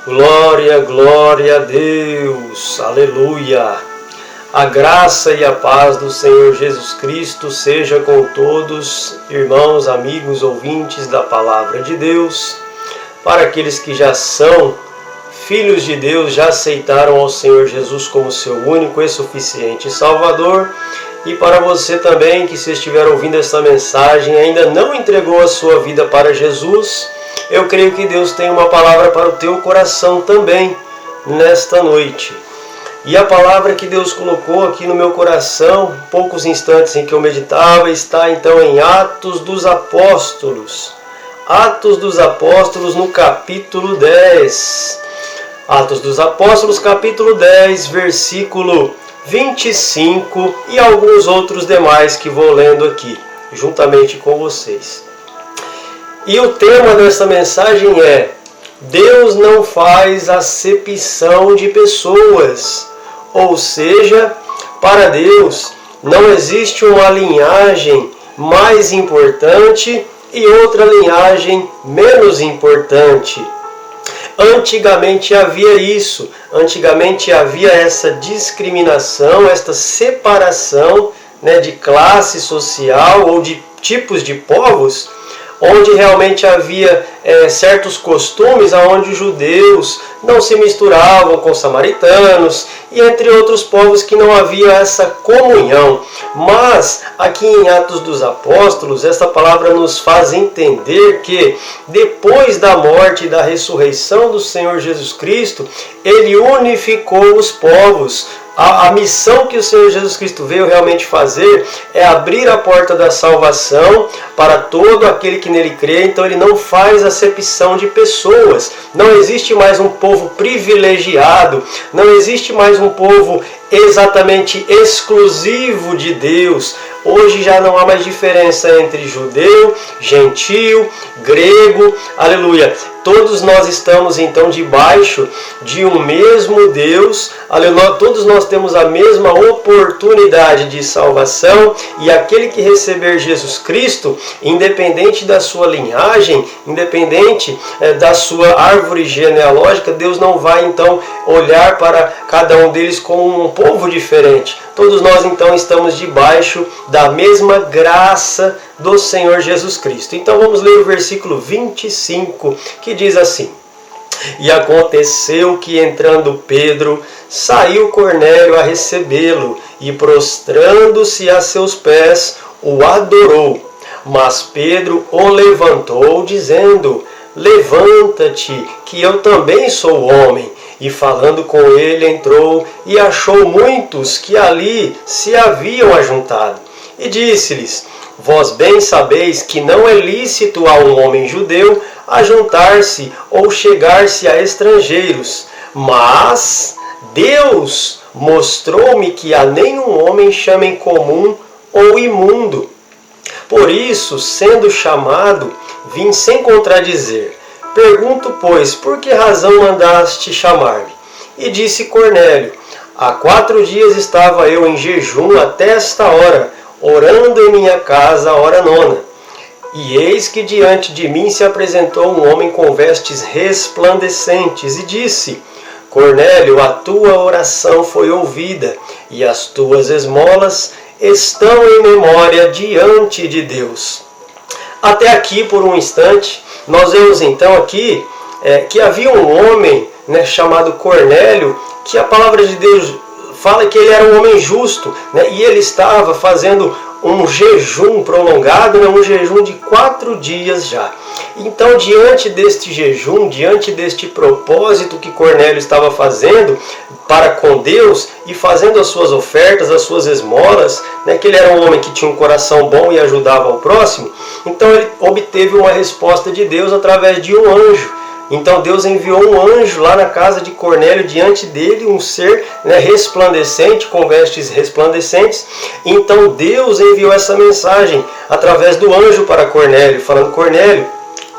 Glória, glória a Deus, aleluia. A graça e a paz do Senhor Jesus Cristo seja com todos, irmãos, amigos, ouvintes da Palavra de Deus. Para aqueles que já são filhos de Deus, já aceitaram ao Senhor Jesus como seu único e suficiente Salvador. E para você também que, se estiver ouvindo essa mensagem, ainda não entregou a sua vida para Jesus, eu creio que Deus tem uma palavra para o teu coração também, nesta noite. E a palavra que Deus colocou aqui no meu coração, poucos instantes em que eu meditava, está então em Atos dos Apóstolos. Atos dos Apóstolos no capítulo 10. Atos dos Apóstolos, capítulo 10, versículo 25 e alguns outros demais que vou lendo aqui, juntamente com vocês. E o tema dessa mensagem é: Deus não faz acepção de pessoas. Ou seja, para Deus não existe uma linhagem mais importante e outra linhagem menos importante. Antigamente havia isso, antigamente havia essa discriminação, esta separação, de classe social ou de tipos de povos, onde realmente havia certos costumes onde os judeus não se misturavam com os samaritanos e entre outros povos que não havia essa comunhão. Mas aqui em Atos dos Apóstolos, essa palavra nos faz entender que depois da morte e da ressurreição do Senhor Jesus Cristo, Ele unificou os povos. A missão que o Senhor Jesus Cristo veio realmente fazer é abrir a porta da salvação para todo aquele que nele crê. Então ele não faz acepção de pessoas. Não existe mais um povo privilegiado, não existe mais um povo exatamente exclusivo de Deus. Hoje já não há mais diferença entre judeu, gentio, grego, aleluia. Todos nós estamos então debaixo de um mesmo Deus, aleluia. Todos nós temos a mesma oportunidade de salvação, e aquele que receber Jesus Cristo, independente da sua linhagem, independente da sua árvore genealógica, Deus não vai então olhar para cada um deles como um povo diferente. Todos nós então estamos debaixo da mesma graça do Senhor Jesus Cristo. Então vamos ler o versículo 25, que diz assim: E aconteceu que, entrando Pedro, saiu Cornélio a recebê-lo, e prostrando-se a seus pés, o adorou. Mas Pedro o levantou, dizendo: Levanta-te, que eu também sou homem. E falando com ele, entrou e achou muitos que ali se haviam ajuntado. E disse-lhes: Vós bem sabeis que não é lícito a um homem judeu ajuntar-se ou chegar-se a estrangeiros. Mas Deus mostrou-me que a nenhum homem chamem comum ou imundo. Por isso, sendo chamado, vim sem contradizer. Pergunto, pois, por que razão mandaste chamar-me? E disse Cornélio: Há 4 dias estava eu em jejum até esta hora, orando em minha casa a hora 9. E eis que diante de mim se apresentou um homem com vestes resplandecentes e disse: Cornélio, a tua oração foi ouvida, e as tuas esmolas estão em memória diante de Deus. Até aqui, por um instante, nós vemos então aqui que havia um homem chamado Cornélio, que a palavra de Deus fala que ele era um homem justo, e ele estava fazendo um jejum prolongado, um jejum de 4 dias já. Então, diante deste jejum, diante deste propósito que Cornélio estava fazendo para com Deus e fazendo as suas ofertas, as suas esmolas, que ele era um homem que tinha um coração bom e ajudava ao próximo, então ele obteve uma resposta de Deus através de um anjo. Então Deus enviou um anjo lá na casa de Cornélio, diante dele, um ser resplandecente, com vestes resplandecentes. Então Deus enviou essa mensagem através do anjo para Cornélio, falando: Cornélio,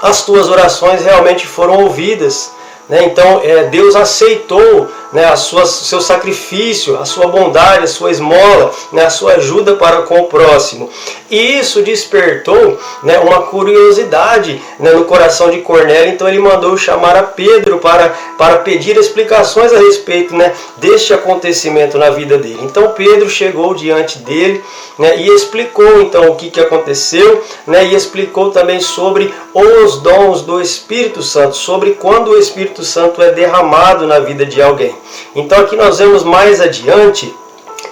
as tuas orações realmente foram ouvidas. né? Então Deus aceitou, né, seu sacrifício, a sua bondade, a sua esmola, né, a sua ajuda para com o próximo. E isso despertou, né, uma curiosidade, né, no coração de Cornélio. Então ele mandou chamar a Pedro para pedir explicações a respeito, né, deste acontecimento na vida dele. Então Pedro chegou diante dele, né, e explicou então o que aconteceu, né, e explicou também sobre os dons do Espírito Santo, sobre quando o Espírito Santo é derramado na vida de alguém. Então aqui nós vemos mais adiante,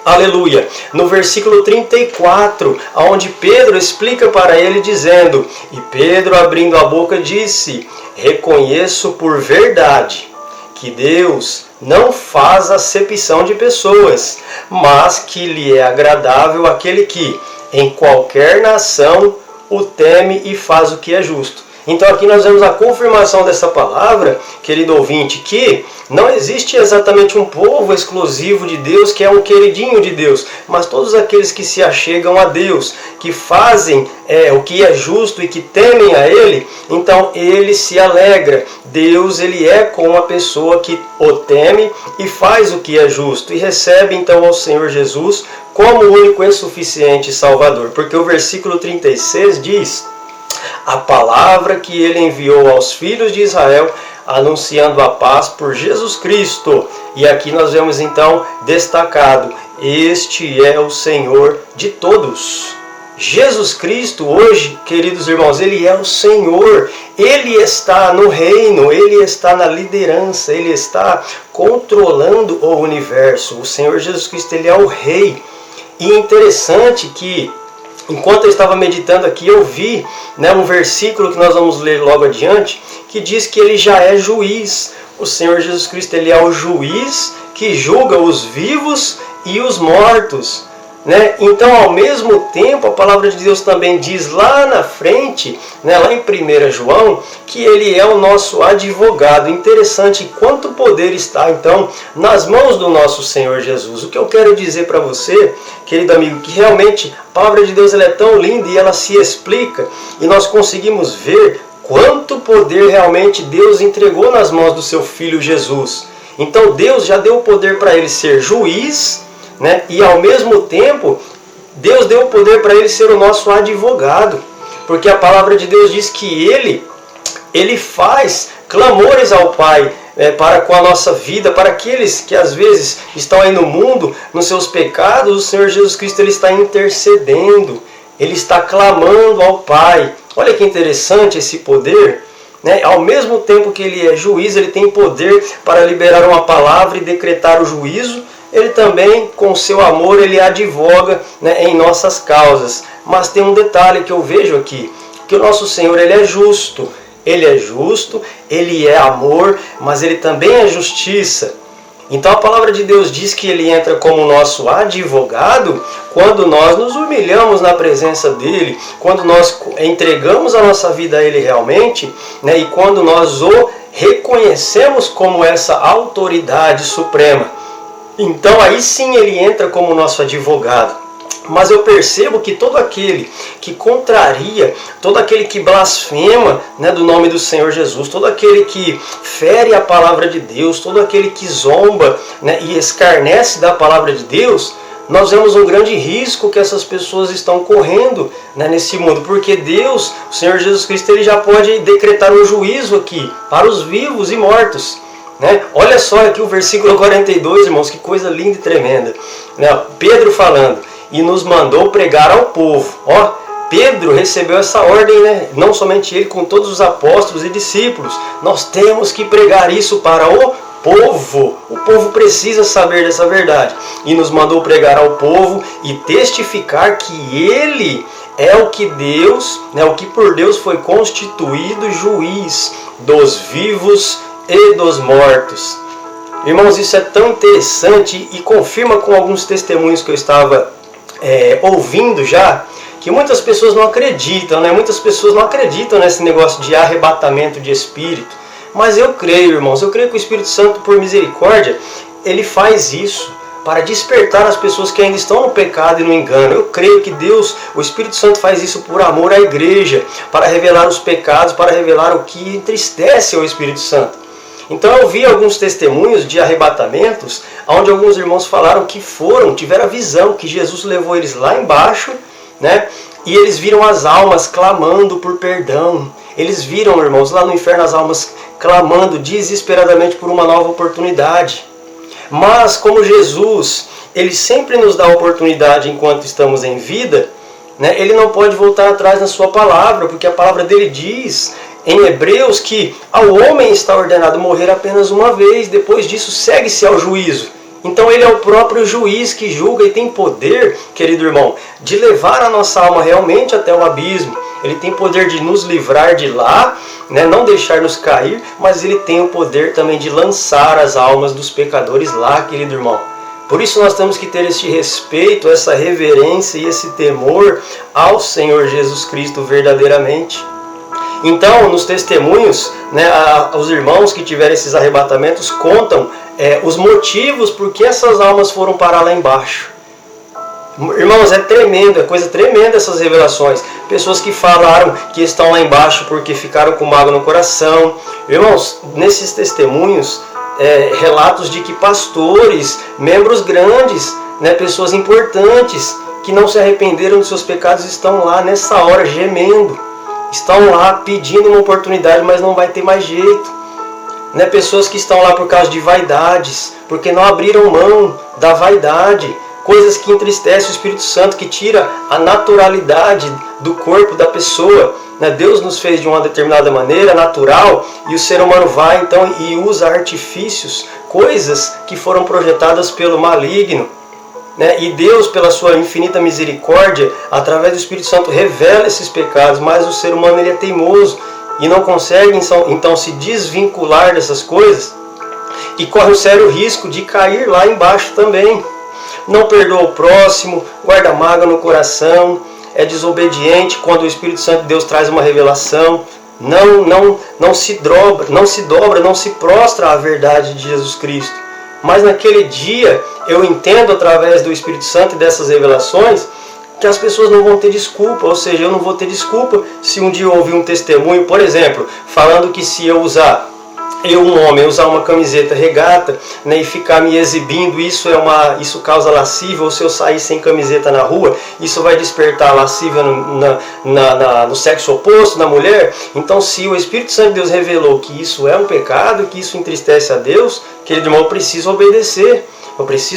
aleluia, no versículo 34, onde Pedro explica para ele dizendo: e Pedro, abrindo a boca, disse: reconheço por verdade que Deus não faz acepção de pessoas, mas que lhe é agradável aquele que, em qualquer nação, o teme e faz o que é justo. Então aqui nós vemos a confirmação dessa palavra, querido ouvinte, que não existe exatamente um povo exclusivo de Deus, que é um queridinho de Deus, mas todos aqueles que se achegam a Deus, que fazem o que é justo e que temem a Ele, então Ele se alegra. Deus, Ele é com a pessoa que o teme e faz o que é justo, e recebe então ao Senhor Jesus como o único e suficiente Salvador. Porque o versículo 36 diz: a palavra que ele enviou aos filhos de Israel, anunciando a paz por Jesus Cristo. E aqui nós vemos então destacado: este é o Senhor de todos. Jesus Cristo hoje, queridos irmãos, Ele é o Senhor. Ele está no reino, Ele está na liderança, Ele está controlando o universo. O Senhor Jesus Cristo, Ele é o Rei. E é interessante que, enquanto eu estava meditando aqui, eu vi, né, um versículo que nós vamos ler logo adiante, que diz que Ele já é juiz. O Senhor Jesus Cristo, Ele é o juiz que julga os vivos e os mortos, né? Então, ao mesmo tempo, a palavra de Deus também diz lá na frente, né, lá em 1 João, que Ele é o nosso advogado. Interessante quanto poder está, então, nas mãos do nosso Senhor Jesus. O que eu quero dizer para você, querido amigo, que realmente a palavra de Deus ela é tão linda e ela se explica, e nós conseguimos ver quanto poder realmente Deus entregou nas mãos do seu Filho Jesus. Então Deus já deu o poder para Ele ser juiz, né? E ao mesmo tempo, Deus deu o poder para Ele ser o nosso advogado. Porque a palavra de Deus diz que Ele faz clamores ao Pai para com a nossa vida, para aqueles que às vezes estão aí no mundo, nos seus pecados. O Senhor Jesus Cristo Ele está intercedendo, Ele está clamando ao Pai. Olha que interessante esse poder, né? Ao mesmo tempo que Ele é juiz, Ele tem poder para liberar uma palavra e decretar o juízo. Ele também, com seu amor, Ele advoga, né, em nossas causas. Mas tem um detalhe que eu vejo aqui, que o nosso Senhor Ele é justo. Ele é justo, Ele é amor, mas Ele também é justiça. Então a palavra de Deus diz que Ele entra como nosso advogado quando nós nos humilhamos na presença dEle, quando nós entregamos a nossa vida a Ele realmente, né, e quando nós o reconhecemos como essa autoridade suprema. Então aí sim Ele entra como nosso advogado. Mas eu percebo que todo aquele que contraria, todo aquele que blasfema, né, do nome do Senhor Jesus, todo aquele que fere a palavra de Deus, todo aquele que zomba, né, e escarnece da palavra de Deus, nós vemos um grande risco que essas pessoas estão correndo, né, nesse mundo. Porque Deus, o Senhor Jesus Cristo, Ele já pode decretar um juízo aqui para os vivos e mortos. Né? Olha só aqui o versículo 42, irmãos, que coisa linda e tremenda. Né? Pedro falando: e nos mandou pregar ao povo. Ó, Pedro recebeu essa ordem, né? Não somente ele, com todos os apóstolos e discípulos. Nós temos que pregar isso para o povo. O povo precisa saber dessa verdade. E nos mandou pregar ao povo e testificar que Ele é o que Deus, né, o que por Deus foi constituído juiz dos vivos e dos mortos. Irmãos, isso é tão interessante e confirma com alguns testemunhos que eu estava ouvindo já, que muitas pessoas não acreditam, né? Muitas pessoas não acreditam nesse negócio de arrebatamento de espírito. Mas eu creio, irmãos, eu creio que o Espírito Santo, por misericórdia, Ele faz isso para despertar as pessoas que ainda estão no pecado e no engano. Eu creio que Deus, o Espírito Santo, faz isso por amor à igreja, para revelar os pecados, para revelar o que entristece ao Espírito Santo. Então eu vi alguns testemunhos de arrebatamentos, onde alguns irmãos falaram que tiveram a visão, que Jesus levou eles lá embaixo, né? E eles viram as almas clamando por perdão. Eles viram, irmãos, lá no inferno as almas clamando desesperadamente por uma nova oportunidade. Mas como Jesus, Ele sempre nos dá oportunidade enquanto estamos em vida, né? Ele não pode voltar atrás na sua palavra, porque a palavra dele diz em Hebreus que ao homem está ordenado morrer apenas uma vez, depois disso segue-se ao juízo. Então ele é o próprio juiz que julga e tem poder, querido irmão, de levar a nossa alma realmente até o abismo. Ele tem poder de nos livrar de lá, né, não deixar-nos cair, mas ele tem o poder também de lançar as almas dos pecadores lá, querido irmão. Por isso nós temos que ter esse respeito, essa reverência e esse temor ao Senhor Jesus Cristo verdadeiramente. Então, nos testemunhos, né, os irmãos que tiveram esses arrebatamentos contam os motivos por que essas almas foram parar lá embaixo. Irmãos, é tremendo, é coisa tremenda essas revelações. Pessoas que falaram que estão lá embaixo porque ficaram com mágoa no coração. Irmãos, nesses testemunhos, relatos de que pastores, membros grandes, né, pessoas importantes, que não se arrependeram dos seus pecados, estão lá nessa hora gemendo. Estão lá pedindo uma oportunidade, mas não vai ter mais jeito. Né? Pessoas que estão lá por causa de vaidades, porque não abriram mão da vaidade, coisas que entristecem o Espírito Santo, que tira a naturalidade do corpo da pessoa. Né? Deus nos fez de uma determinada maneira, natural, e o ser humano vai então e usa artifícios, coisas que foram projetadas pelo maligno. E Deus, pela sua infinita misericórdia, através do Espírito Santo, revela esses pecados, mas o ser humano ele é teimoso e não consegue então se desvincular dessas coisas e corre um sério risco de cair lá embaixo também. Não perdoa o próximo, guarda mágoa no coração, é desobediente quando o Espírito Santo de Deus traz uma revelação, não se dobra, não se prostra à verdade de Jesus Cristo. Mas naquele dia, eu entendo através do Espírito Santo e dessas revelações, que as pessoas não vão ter desculpa. Ou seja, eu não vou ter desculpa se um dia eu ouvir um testemunho, por exemplo, falando que se eu um homem, usar uma camiseta regata, né, e ficar me exibindo, isso causa lascívia, ou se eu sair sem camiseta na rua, isso vai despertar lascívia no sexo oposto, na mulher. Então, se o Espírito Santo de Deus revelou que isso é um pecado, que isso entristece a Deus, querido irmão, eu preciso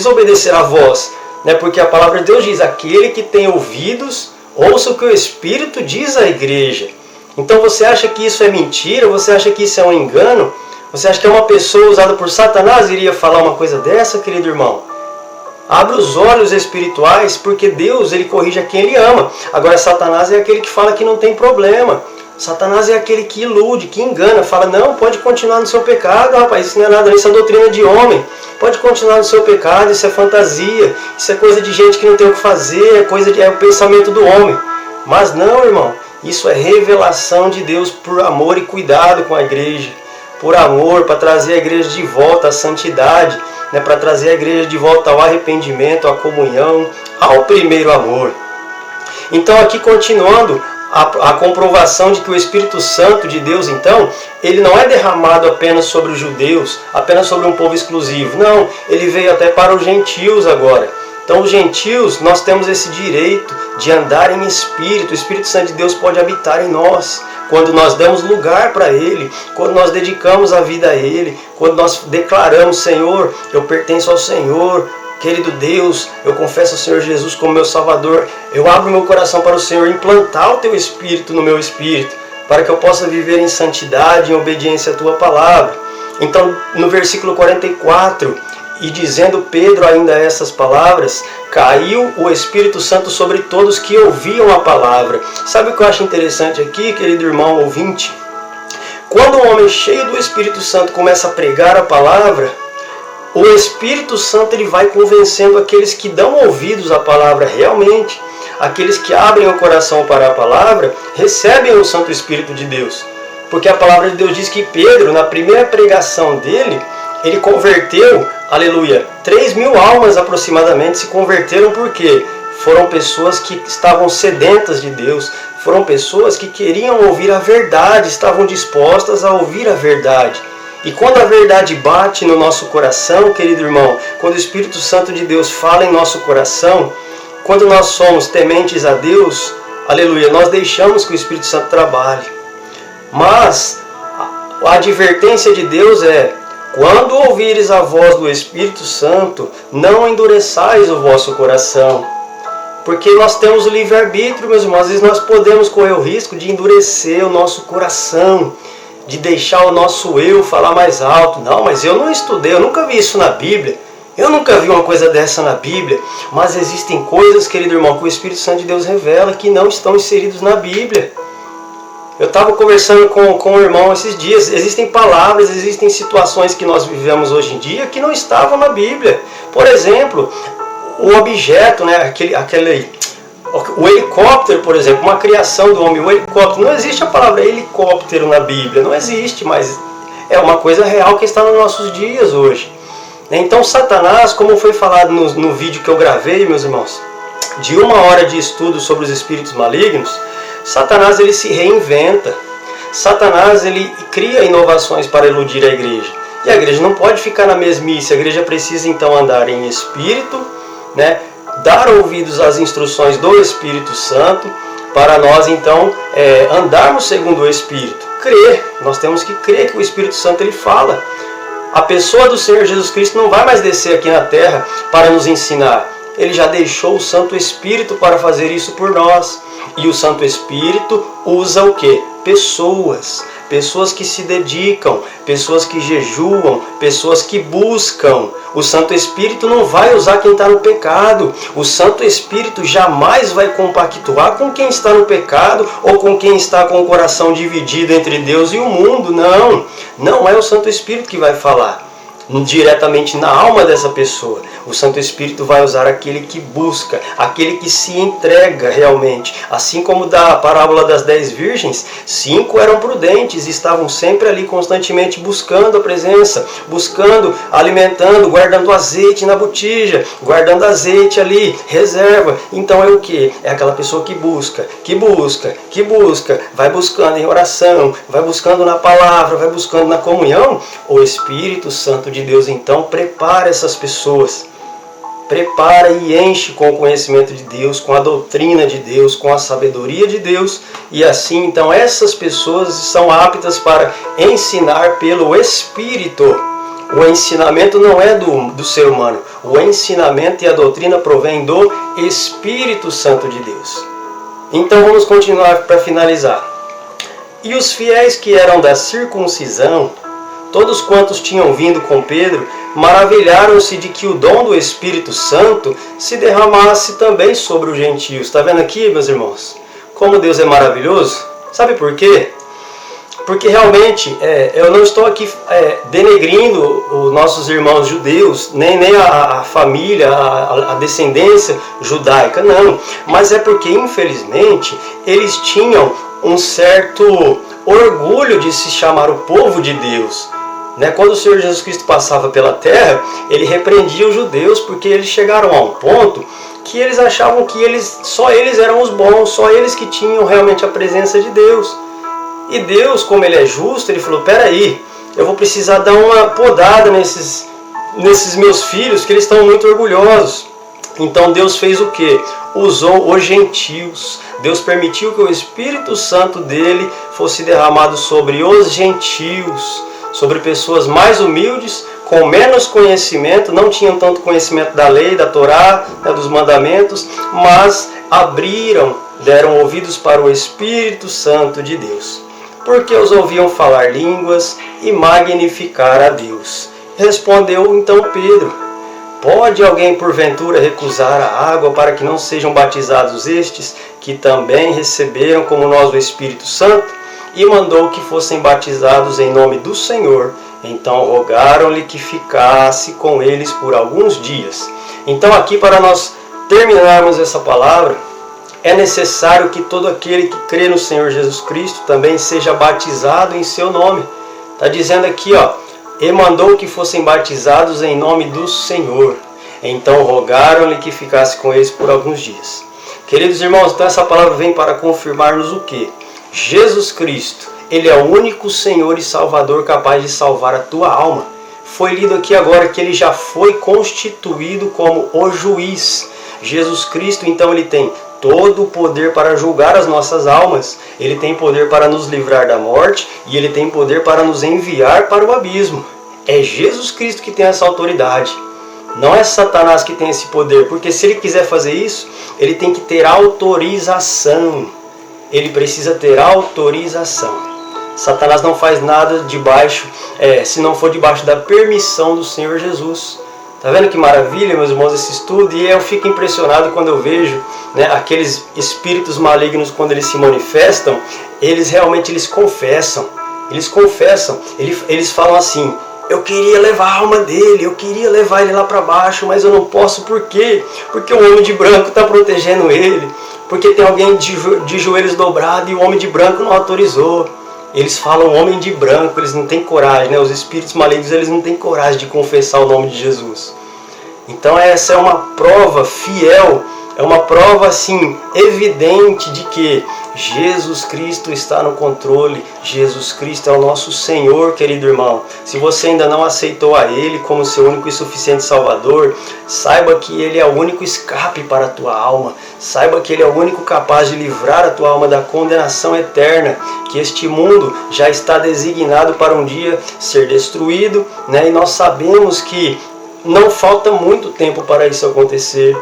obedecer à voz, né, porque a palavra de Deus diz, aquele que tem ouvidos, ouça o que o Espírito diz à igreja. Então você acha que isso é mentira? Você acha que isso é um engano? Você acha que uma pessoa usada por Satanás iria falar uma coisa dessa, querido irmão? Abra os olhos espirituais, porque Deus ele corrige a quem Ele ama. Agora Satanás é aquele que fala que não tem problema. Satanás é aquele que ilude, que engana, fala, não, pode continuar no seu pecado, rapaz, isso não é nada, isso é doutrina de homem. Pode continuar no seu pecado, isso é fantasia, isso é coisa de gente que não tem o que fazer, é o pensamento do homem. Mas não, irmão, isso é revelação de Deus por amor e cuidado com a igreja. Por amor, para trazer a igreja de volta à santidade, né, para trazer a igreja de volta ao arrependimento, à comunhão, ao primeiro amor. Então aqui continuando, a comprovação de que o Espírito Santo de Deus, então, ele não é derramado apenas sobre os judeus, apenas sobre um povo exclusivo. Não, ele veio até para os gentios agora. Então os gentios, nós temos esse direito de andar em espírito. O Espírito Santo de Deus pode habitar em nós. Quando nós damos lugar para Ele, quando nós dedicamos a vida a Ele, quando nós declaramos, Senhor, eu pertenço ao Senhor, querido Deus, eu confesso ao Senhor Jesus como meu Salvador, eu abro meu coração para o Senhor implantar o Teu Espírito no meu espírito, para que eu possa viver em santidade, em obediência à Tua palavra. Então, no versículo 44, e dizendo Pedro ainda essas palavras, caiu o Espírito Santo sobre todos que ouviam a palavra. Sabe o que eu acho interessante aqui, querido irmão ouvinte? Quando um homem cheio do Espírito Santo começa a pregar a palavra, o Espírito Santo ele vai convencendo aqueles que dão ouvidos à palavra realmente. Aqueles que abrem o coração para a palavra, recebem o Santo Espírito de Deus. Porque a palavra de Deus diz que Pedro, na primeira pregação dele, ele converteu, aleluia, 3.000 almas aproximadamente se converteram porque foram pessoas que estavam sedentas de Deus, foram pessoas que queriam ouvir a verdade, estavam dispostas a ouvir a verdade. E quando a verdade bate no nosso coração, querido irmão, quando o Espírito Santo de Deus fala em nosso coração, quando nós somos tementes a Deus, aleluia, nós deixamos que o Espírito Santo trabalhe. Mas a advertência de Deus é: quando ouvires a voz do Espírito Santo, não endureçais o vosso coração. Porque nós temos o livre-arbítrio, meus irmãos. Às vezes nós podemos correr o risco de endurecer o nosso coração, de deixar o nosso eu falar mais alto. Não, mas eu não estudei, eu nunca vi isso na Bíblia. Eu nunca vi uma coisa dessa na Bíblia. Mas existem coisas, querido irmão, que o Espírito Santo de Deus revela que não estão inseridos na Bíblia. Eu estava conversando com o irmão esses dias. Existem palavras, existem situações que nós vivemos hoje em dia que não estavam na Bíblia. Por exemplo, o objeto, né, o helicóptero, por exemplo, uma criação do homem, o helicóptero, não existe a palavra helicóptero na Bíblia, não existe, mas é uma coisa real que está nos nossos dias hoje. Então Satanás, como foi falado no vídeo que eu gravei, meus irmãos, de 1 hora de estudo sobre os espíritos malignos, Satanás ele se reinventa, Satanás ele cria inovações para iludir a igreja, e a igreja não pode ficar na mesmice, a igreja precisa então andar em espírito, né? Dar ouvidos às instruções do Espírito Santo, para nós então andarmos segundo o Espírito. Crer, nós temos que crer que o Espírito Santo ele fala. A pessoa do Senhor Jesus Cristo não vai mais descer aqui na terra para nos ensinar. Ele já deixou o Santo Espírito para fazer isso por nós. E o Santo Espírito usa o quê? Pessoas. Pessoas que se dedicam, pessoas que jejuam, pessoas que buscam. O Santo Espírito não vai usar quem está no pecado. O Santo Espírito jamais vai compactuar com quem está no pecado ou com quem está com o coração dividido entre Deus e o mundo. Não, não é o Santo Espírito que vai falar diretamente na alma dessa pessoa. O Santo Espírito vai usar aquele que busca, aquele que se entrega realmente. Assim como da parábola das 10 virgens, 5 eram prudentes e estavam sempre ali constantemente buscando a presença, buscando, alimentando, guardando azeite na botija, guardando azeite ali, reserva. Então é o que? É aquela pessoa que busca, vai buscando em oração, vai buscando na palavra, vai buscando na comunhão. O Espírito Santo de Deus então prepara essas pessoas, prepara e enche com o conhecimento de Deus, com a doutrina de Deus, com a sabedoria de Deus, e assim então essas pessoas são aptas para ensinar pelo Espírito. O ensinamento não é do ser humano, o ensinamento e a doutrina provém do Espírito Santo de Deus. Então vamos continuar para finalizar. E os fiéis que eram da circuncisão, todos quantos tinham vindo com Pedro, maravilharam-se de que o dom do Espírito Santo se derramasse também sobre os gentios. Está vendo aqui, meus irmãos? Como Deus é maravilhoso? Sabe por quê? Porque realmente eu não estou aqui denegrindo os nossos irmãos judeus, nem a família, a descendência judaica, não. Mas é porque, infelizmente, eles tinham um certo orgulho de se chamar o povo de Deus. Quando o Senhor Jesus Cristo passava pela terra, ele repreendia os judeus porque eles chegaram a um ponto que eles achavam que só eles eram os bons, só eles que tinham realmente a presença de Deus. E Deus, como ele é justo, ele falou: peraí, eu vou precisar dar uma podada nesses meus filhos, que eles estão muito orgulhosos. Então Deus fez o quê? Usou os gentios. Deus permitiu que o Espírito Santo dele fosse derramado sobre os gentios, sobre pessoas mais humildes, com menos conhecimento, não tinham tanto conhecimento da lei, da Torá, dos mandamentos, mas deram ouvidos para o Espírito Santo de Deus, porque os ouviam falar línguas e magnificar a Deus. Respondeu então Pedro: pode alguém porventura recusar a água para que não sejam batizados estes, que também receberam como nós o Espírito Santo? E mandou que fossem batizados em nome do Senhor. Então rogaram-lhe que ficasse com eles por alguns dias. Então aqui, para nós terminarmos essa palavra, é necessário que todo aquele que crê no Senhor Jesus Cristo também seja batizado em seu nome. Está dizendo aqui, e mandou que fossem batizados em nome do Senhor. Então rogaram-lhe que ficasse com eles por alguns dias. Queridos irmãos, então essa palavra vem para confirmar-nos o quê? Jesus Cristo, Ele é o único Senhor e Salvador capaz de salvar a tua alma. Foi lido aqui agora que ele já foi constituído como o juiz. Jesus Cristo, então, ele tem todo o poder para julgar as nossas almas. Ele tem poder para nos livrar da morte e ele tem poder para nos enviar para o abismo. É Jesus Cristo que tem essa autoridade. Não é Satanás que tem esse poder, porque se ele quiser fazer isso, ele tem que ter autorização. Ele precisa ter autorização. Satanás não faz nada debaixo, se não for debaixo da permissão do Senhor Jesus. Tá vendo que maravilha, meus irmãos, esse estudo? E eu fico impressionado quando eu vejo, né, aqueles espíritos malignos, quando eles se manifestam, eles realmente confessam. Eles falam assim: eu queria levar a alma dele, eu queria levar ele lá para baixo, mas eu não posso. Por quê? Porque o homem de branco está protegendo ele. Porque tem alguém de joelhos dobrados e o homem de branco não autorizou. Eles falam homem de branco, eles não têm coragem, né? Os espíritos malignos, eles não têm coragem de confessar o nome de Jesus. Então essa é uma prova fiel, é uma prova assim evidente de que Jesus Cristo está no controle. Jesus Cristo é o nosso Senhor, querido irmão. Se você ainda não aceitou a Ele como seu único e suficiente Salvador, saiba que Ele é o único escape para a tua alma. Saiba que Ele é o único capaz de livrar a tua alma da condenação eterna, que este mundo já está designado para um dia ser destruído, né? E nós sabemos que não falta muito tempo para isso acontecer.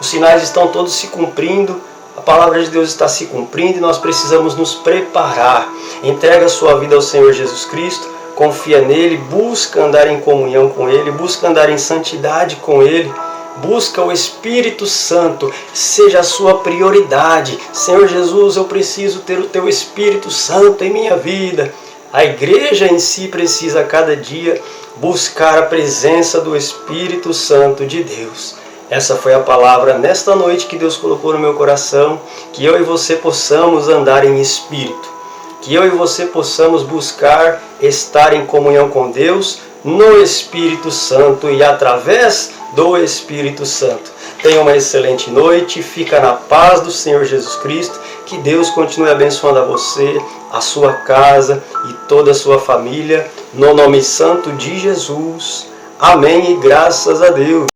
Os sinais estão todos se cumprindo, a palavra de Deus está se cumprindo e nós precisamos nos preparar. Entrega a sua vida ao Senhor Jesus Cristo, confia nele, busca andar em comunhão com Ele, busca andar em santidade com Ele, busca o Espírito Santo, seja a sua prioridade. Senhor Jesus, eu preciso ter o Teu Espírito Santo em minha vida. A igreja em si precisa a cada dia buscar a presença do Espírito Santo de Deus. Essa foi a palavra nesta noite que Deus colocou no meu coração, que eu e você possamos andar em espírito, que eu e você possamos buscar estar em comunhão com Deus no Espírito Santo e através do Espírito Santo. Tenha uma excelente noite, fica na paz do Senhor Jesus Cristo, que Deus continue abençoando a você, a sua casa e toda a sua família, no nome santo de Jesus. Amém e graças a Deus.